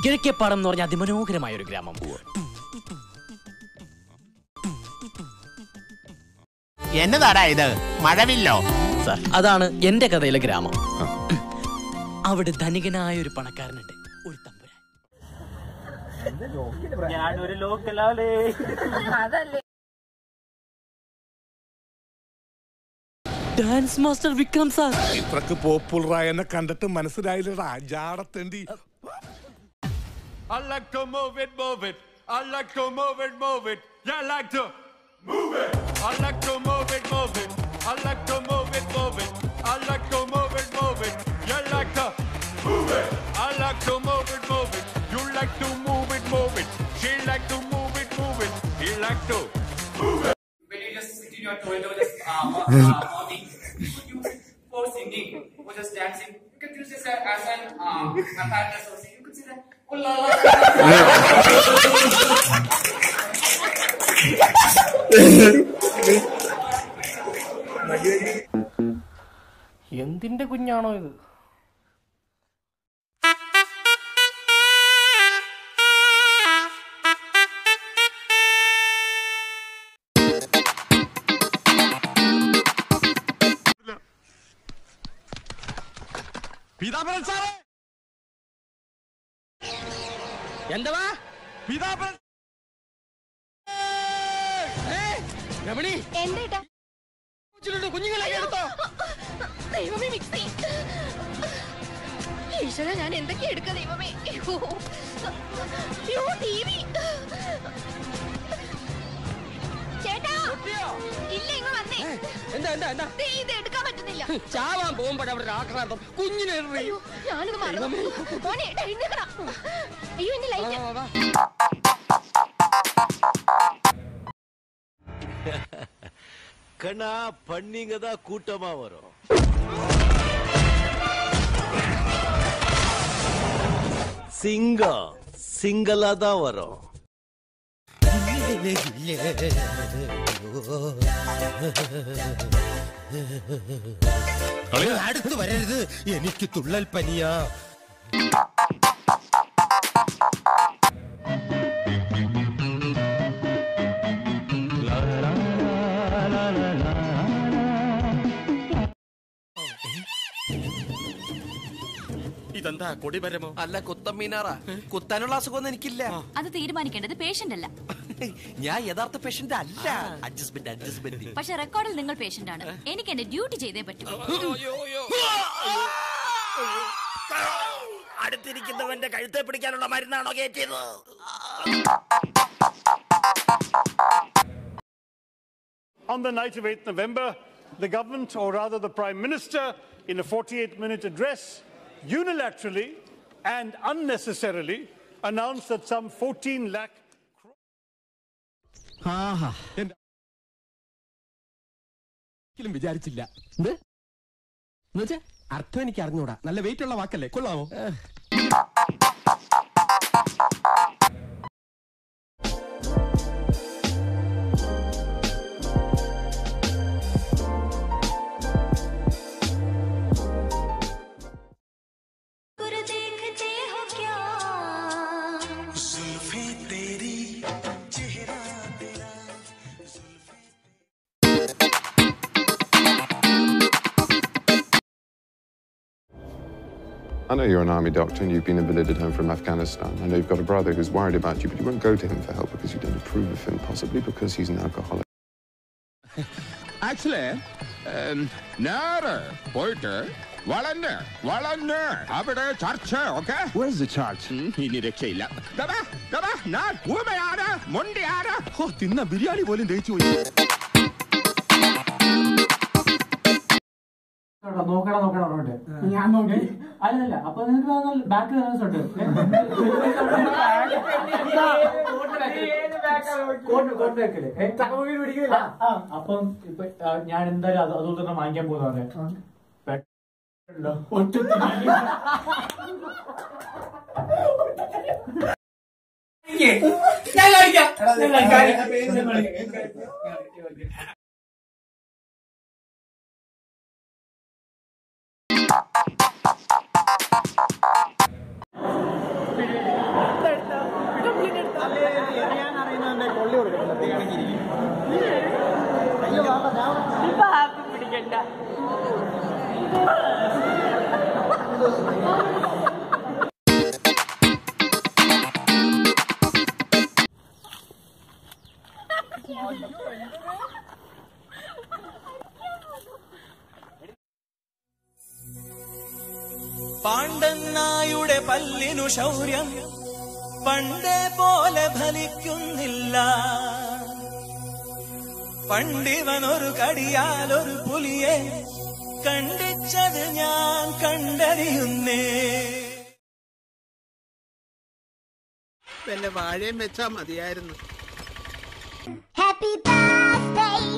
കിഴക്കേപ്പാടം എന്ന് പറഞ്ഞ അതിമനോഹരമായ ഒരു ഗ്രാമം. എന്നതാടാ ഇത്? മഴവില്ലോ? സാർ, അതാണ് എന്റെ കഥയിലെ ഗ്രാമം. അവിടെ ധനികനായ ഒരു പണക്കാരനുണ്ട്, ഒരു തമ്പുരാൻ. Dance master Vikram sir. ഇത്രക്ക് പോപ്പുലറായ എന്നെ കണ്ടിട്ട് മനസ്സിലായില്ലടാ ജാടത്തേണ്ടി. I like to move it, move it. I like to move it, move it. Yeah, I like to move it. I like to move it, move it. I like to move it, move it. I like to move it, move it. You like to move it. I like to move it, move it. You like to move it, move it. She like to move it, move it. He like to move it. When you just sit in your toilet or just morning, you could use it for singing or just dancing. You can use this as an apparatus also. You could say that. Oh la la. എന്തിന്റെ കുഞ്ഞാണോ ഇത്? പീതാംബരൻ സാറേ, എന്താ പീതാംബരൻ രമണി, എന്താ കുഞ്ഞുങ്ങളെ എടുത്തോ? ദൈവമേ, mixie. ഈശ്വര, ഞാൻ എന്തൊക്കെ എടുക്ക ദൈവമേ. ടിവി ചേട്ടാ, ഇല്ല, ഇങ്ങ് വന്നേ. എന്താ ഇത് എടുക്കാൻ പറ്റുന്നില്ല. ചാവാൻ പോകുമ്പോഴവിടെ ആക്രാന്തം. കുഞ്ഞിനെ ഞാനിത് മറന്നു. മോനെ, എഴുന്നേക്കണം. അയ്യോ, എന്റെ ലൈറ്റ്. கண்ணா பண்ணிங்க தான் கூட்டமா வரும். சிங்கம் சிங்களா தான் வரும். അടുത്ത് വരരുത്, എനിക്ക് തുള്ളൽ പനിയാ. ഇതെന്താ കൊടിമരമോ? അല്ല, കുത്തമ്മീനാറാ. കുത്താനുള്ള അസുഖമൊന്നും എനിക്കില്ല. അത് തീരുമാനിക്കേണ്ടത് പേഷ്യന്റ് അല്ല. ഞാൻ യഥാർത്ഥ പേഷ്യന്റ് അല്ല. അഡ്ജസ്റ്റ്മെന്റ്. പക്ഷെ റെക്കോർഡിൽ നിങ്ങൾ പേഷ്യന്റ് ആണ്. എനിക്ക് എന്റെ ഡ്യൂട്ടി ചെയ്തേ പറ്റൂ. അടുത്തിരിക്കുന്നവന്റെ കഴുത്തെ പിടിക്കാനുള്ള മരുന്നാണോ കയറ്റിയത്? On the night of 8th November, the government, or rather the Prime Minister, in a 48-minute address, unilaterally and unnecessarily announced that some 14 lakh വിചാരിച്ചില്ല. അർത്ഥം എനിക്ക് അറിഞ്ഞൂടാ. നല്ല വെയിറ്റ് ഉള്ള വാക്കല്ലേ, കൊള്ളാമോ? I know you're an army doctor and you've been invalided home from Afghanistan. I know you've got a brother who's worried about you, but you won't go to him for help because you don't approve of him, possibly because he's an alcoholic. Actually, നേരെ പോയിട്ട് വളഞ്ഞ് അവിടെ ചർച്ച. Okay, where's the church? ഇനി രക്ഷയില്ല. ഞാൻ ഊമയാണ്, മൊണ്ടിയാണ്. തിന്ന ബിരിയാണി പോലും ദഹിച്ചു പോയി. നോക്കണം ഞാൻ നോക്കി. അല്ലല്ല, അപ്പൊ നിങ്ങൾക്ക് ബാക്ക് ഉണ്ട്. അപ്പം ഇപ്പൊ ഞാൻ എന്തായാലും അതുകൊണ്ട് തന്നെ വാങ്ങിക്കാൻ പോകുന്നതാണ്. ഞാൻ കഴിക്കാം. പാണ്ഡനായുടെ പല്ലിനു ശൗര്യം പണ്ടേ പോലെ ഫലിക്കുന്നില്ല. പണ്ടിവനൊരു കടിയാലൊരു പുലിയെ കണ്ടിച്ചത് ഞാൻ കണ്ടറിയുന്നേ. വല്ല വാഴയും വെച്ചാ മതിയായിരുന്നു. Happy birthday